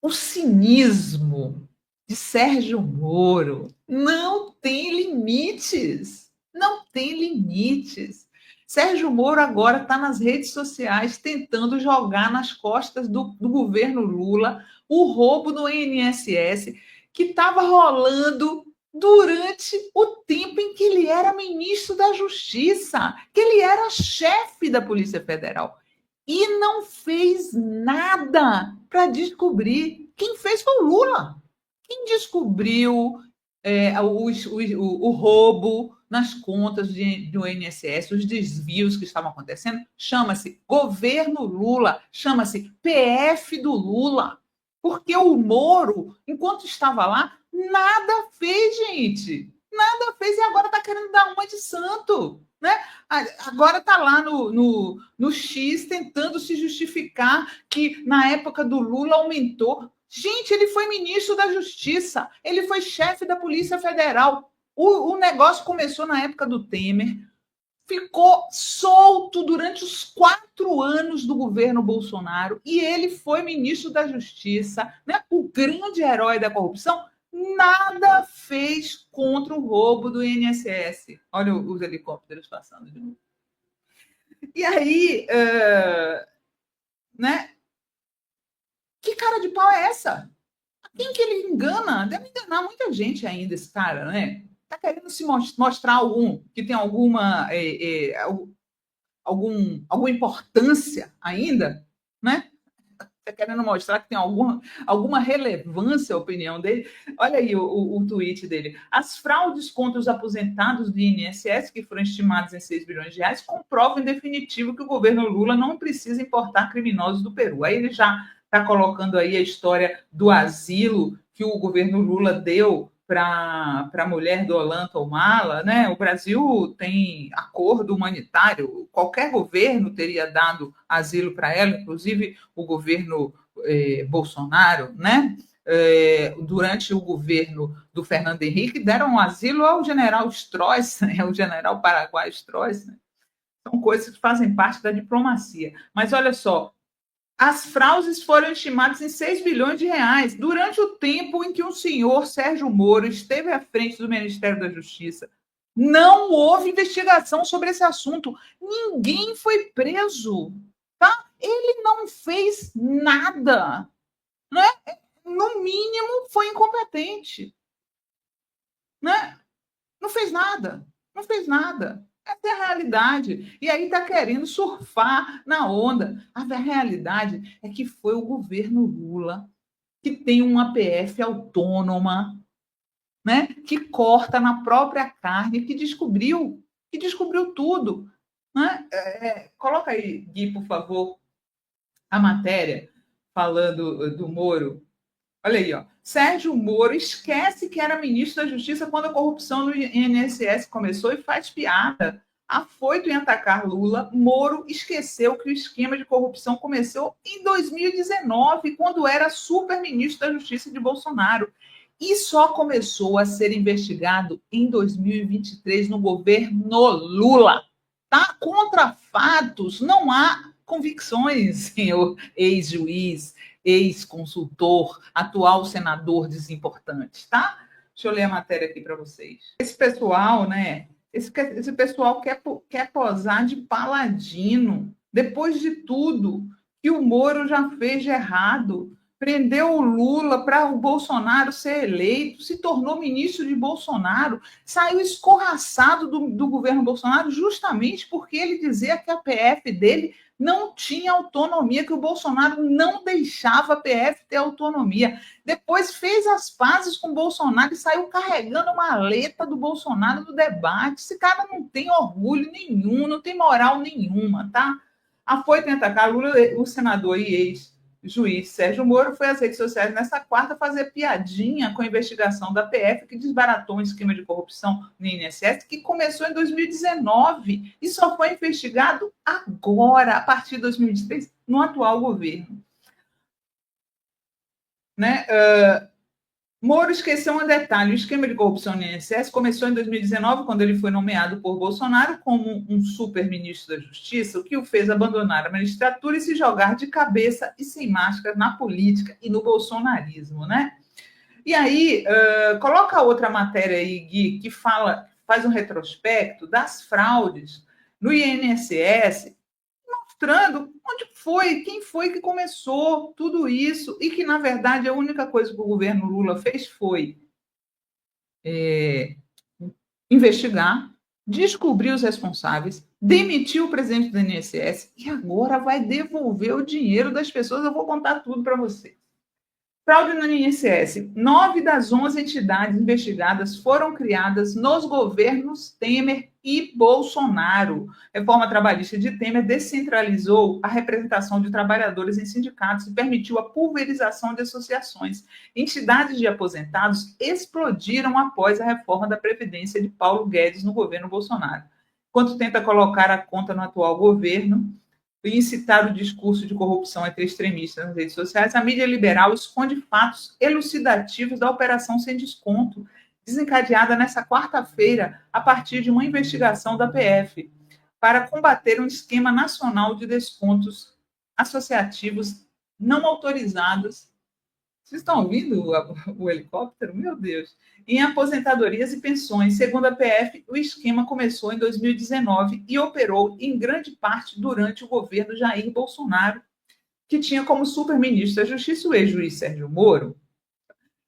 O cinismo de Sérgio Moro não tem limites. Não tem limites. Sérgio Moro agora está nas redes sociais tentando jogar nas costas do governo Lula o roubo do INSS que estava rolando durante o tempo em que ele era ministro da Justiça, que ele era chefe da Polícia Federal e não fez nada para descobrir. Quem fez foi o Lula. Quem descobriu o roubo nas contas do INSS, os desvios que estavam acontecendo, chama-se governo Lula, chama-se PF do Lula. Porque o Moro, enquanto estava lá, nada fez, gente. Nada fez e agora está querendo dar uma de santo. Né? Agora está lá no X tentando se justificar que na época do Lula aumentou. Gente, ele foi ministro da Justiça, ele foi chefe da Polícia Federal. O negócio começou na época do Temer, ficou solto durante os 4 anos do governo Bolsonaro e ele foi ministro da Justiça, né? O grande herói da corrupção, nada fez contra o roubo do INSS. Olha os helicópteros passando de novo. E aí, né? Que cara de pau é essa? Quem que ele engana? Deve enganar muita gente ainda, esse cara, né? Tá querendo se mostrar que tem alguma importância ainda, né? Está querendo mostrar que tem alguma relevância a opinião dele. Olha aí o tweet dele. As fraudes contra os aposentados do INSS, que foram estimadas em 6 bilhões de reais, comprovam em definitivo que o governo Lula não precisa importar criminosos do Peru. Aí ele já está colocando aí a história do asilo que o governo Lula deu para a mulher do Olanta Humala, né? O Brasil tem acordo humanitário, qualquer governo teria dado asilo para ela, inclusive o governo Bolsonaro, né? Durante o governo do Fernando Henrique, deram asilo ao general Stroessner, ao general paraguaio Stroessner. São coisas que fazem parte da diplomacia. Mas olha só, as fraudes foram estimadas em 6 bilhões de reais durante o tempo em que o senhor Sérgio Moro esteve à frente do Ministério da Justiça. Não houve investigação sobre esse assunto. Ninguém foi preso. Tá? Ele não fez nada. Né? No mínimo, foi incompetente. Né? Não fez nada. Não fez nada. Essa é a realidade. E aí está querendo surfar na onda. A realidade é que foi o governo Lula que tem uma PF autônoma, né? Que corta na própria carne, que descobriu tudo. Né? Coloca aí, Gui, por favor, a matéria falando do Moro. Olha aí, ó. Sérgio Moro esquece que era ministro da Justiça quando a corrupção no INSS começou e faz piada. Afoito em atacar Lula, Moro esqueceu que o esquema de corrupção começou em 2019, quando era super-ministro da Justiça de Bolsonaro. E só começou a ser investigado em 2023 no governo Lula. Tá? Contra fatos, não há convicções, senhor ex-juiz, ex-consultor, atual senador desimportante, tá? Deixa eu ler a matéria aqui para vocês. Esse pessoal, né? Esse pessoal quer posar de paladino, depois de tudo que o Moro já fez de errado. Prendeu o Lula para o Bolsonaro ser eleito, se tornou ministro de Bolsonaro, saiu escorraçado do governo Bolsonaro justamente porque ele dizia que a PF dele não tinha autonomia, que o Bolsonaro não deixava a PF ter autonomia. Depois fez as pazes com o Bolsonaro e saiu carregando a maleta do Bolsonaro no debate. Esse cara não tem orgulho nenhum, não tem moral nenhuma, tá? Foi tentar cá, Lula, o senador e ex-juiz Sérgio Moro foi às redes sociais nessa quarta fazer piadinha com a investigação da PF que desbaratou um esquema de corrupção no INSS que começou em 2019 e só foi investigado agora, a partir de 2023, no atual governo. Né? Moro esqueceu um detalhe: o esquema de corrupção no INSS começou em 2019, quando ele foi nomeado por Bolsonaro como um super-ministro da Justiça, o que o fez abandonar a magistratura e se jogar de cabeça e sem máscara na política e no bolsonarismo, né? E aí, coloca outra matéria aí, Gui, que faz um retrospecto das fraudes no INSS, mostrando onde foi, quem foi que começou tudo isso, e que, na verdade, a única coisa que o governo Lula fez foi investigar, descobrir os responsáveis, demitir o presidente do INSS e agora vai devolver o dinheiro das pessoas. Eu vou contar tudo para você. Fraude no INSS. 9 das 11 entidades investigadas foram criadas nos governos Temer e Bolsonaro. Reforma trabalhista de Temer descentralizou a representação de trabalhadores em sindicatos e permitiu a pulverização de associações. Entidades de aposentados explodiram após a reforma da Previdência de Paulo Guedes no governo Bolsonaro. Enquanto tenta colocar a conta no atual governo e incitar o discurso de corrupção entre extremistas nas redes sociais, a mídia liberal esconde fatos elucidativos da Operação Sem Desconto, desencadeada nesta quarta-feira a partir de uma investigação da PF, para combater um esquema nacional de descontos associativos não autorizados. Vocês estão ouvindo o helicóptero? Meu Deus! Em aposentadorias e pensões. Segundo a PF, o esquema começou em 2019 e operou em grande parte durante o governo Jair Bolsonaro, que tinha como super-ministro da Justiça o ex-juiz Sérgio Moro.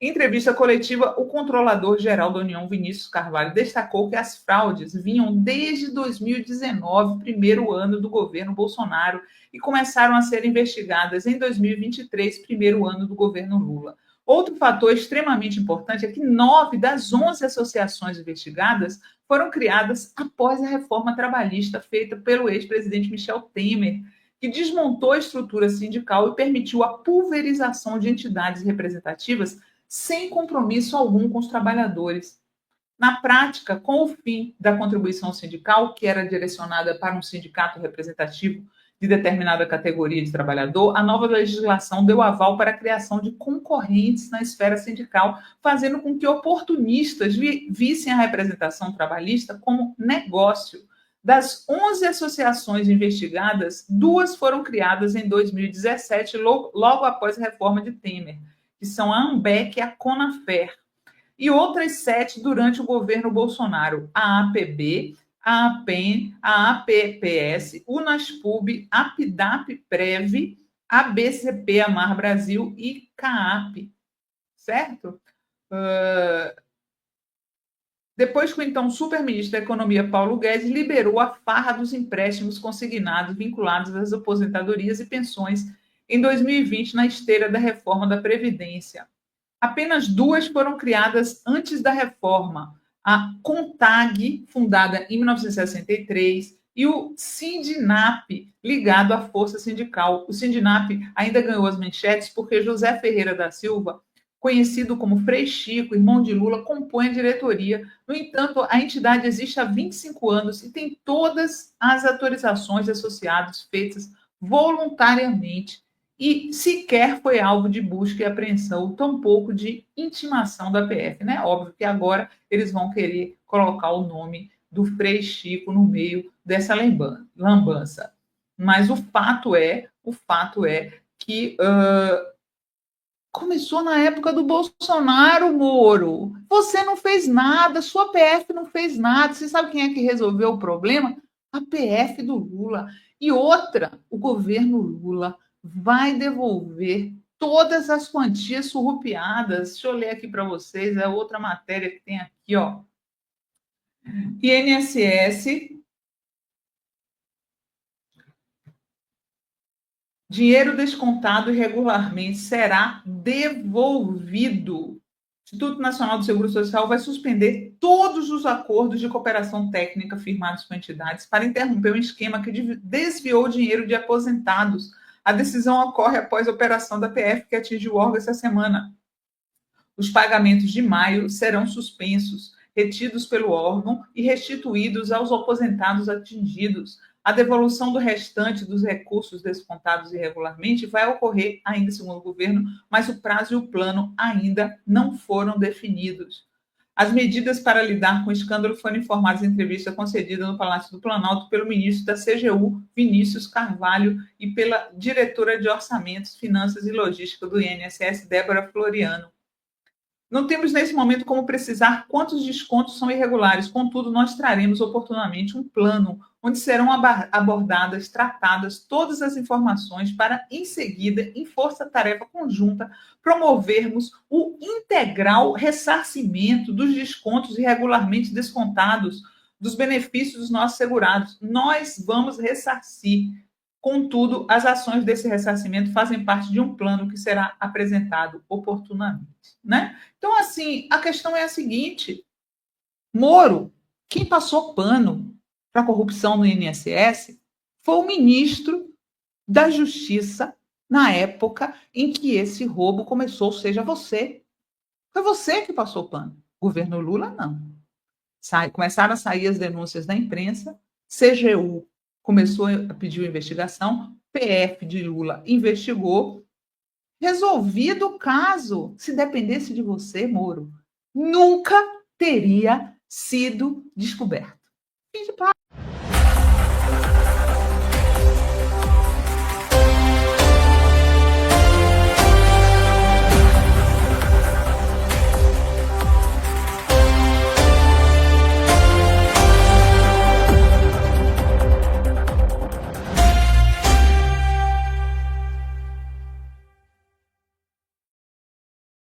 Em entrevista coletiva, o controlador-geral da União, Vinícius Carvalho, destacou que as fraudes vinham desde 2019, primeiro ano do governo Bolsonaro, e começaram a ser investigadas em 2023, primeiro ano do governo Lula. Outro fator extremamente importante é que 9 das 11 associações investigadas foram criadas após a reforma trabalhista feita pelo ex-presidente Michel Temer, que desmontou a estrutura sindical e permitiu a pulverização de entidades representativas sem compromisso algum com os trabalhadores. Na prática, com o fim da contribuição sindical, que era direcionada para um sindicato representativo de determinada categoria de trabalhador, a nova legislação deu aval para a criação de concorrentes na esfera sindical, fazendo com que oportunistas vissem a representação trabalhista como negócio. Das 11 associações investigadas, 2 foram criadas em 2017, logo após a reforma de Temer, que são a AMBEC e a Conafer, e outras 7 durante o governo Bolsonaro: a APB, a APEN, a APPS, Unaspub, APDAP-Prev, ABCP Amar Brasil e CAAP, certo? Depois que o então super-ministro da Economia, Paulo Guedes, liberou a farra dos empréstimos consignados vinculados às aposentadorias e pensões em 2020, na esteira da reforma da Previdência. Apenas 2 foram criadas antes da reforma: a CONTAG, fundada em 1963, e o Sindinap, ligado à Força Sindical. O Sindinap ainda ganhou as manchetes porque José Ferreira da Silva, conhecido como Frei Chico, irmão de Lula, compõe a diretoria. No entanto, a entidade existe há 25 anos e tem todas as autorizações de associados feitas voluntariamente e sequer foi alvo de busca e apreensão, tampouco de intimação da PF, né? Óbvio que agora eles vão querer colocar o nome do Frei Chico no meio dessa lambança. Mas o fato é que começou na época do Bolsonaro, Moro. Você não fez nada, sua PF não fez nada. Você sabe quem é que resolveu o problema? A PF do Lula. E outra, o governo Lula vai devolver todas as quantias surrupiadas. Deixa eu ler aqui para vocês, é outra matéria que tem aqui, ó. INSS, dinheiro descontado irregularmente será devolvido. O Instituto Nacional do Seguro Social vai suspender todos os acordos de cooperação técnica firmados com entidades para interromper um esquema que desviou o dinheiro de aposentados. A decisão ocorre após a operação da PF que atingiu o órgão essa semana. Os pagamentos de maio serão suspensos, retidos pelo órgão e restituídos aos aposentados atingidos. A devolução do restante dos recursos descontados irregularmente vai ocorrer ainda, segundo o governo, mas o prazo e o plano ainda não foram definidos. As medidas para lidar com o escândalo foram informadas em entrevista concedida no Palácio do Planalto pelo ministro da CGU, Vinícius Carvalho, e pela diretora de Orçamentos, Finanças e Logística do INSS, Débora Floriano. Não temos nesse momento como precisar quantos descontos são irregulares, contudo, nós traremos oportunamente um plano onde serão abordadas, tratadas todas as informações para, em seguida, em força-tarefa conjunta, promovermos o integral ressarcimento dos descontos irregularmente descontados dos benefícios dos nossos segurados. Nós vamos ressarcir. Contudo, as ações desse ressarcimento fazem parte de um plano que será apresentado oportunamente, né? Então, assim, a questão é a seguinte: Moro, quem passou pano para a corrupção no INSS foi o ministro da Justiça na época em que esse roubo começou, ou seja, você. Foi você que passou pano. Governo Lula, não. Começaram a sair as denúncias da imprensa, CGU começou a pedir uma investigação, PF de Lula investigou, resolvido o caso. Se dependesse de você, Moro, nunca teria sido descoberto. Fim de papo.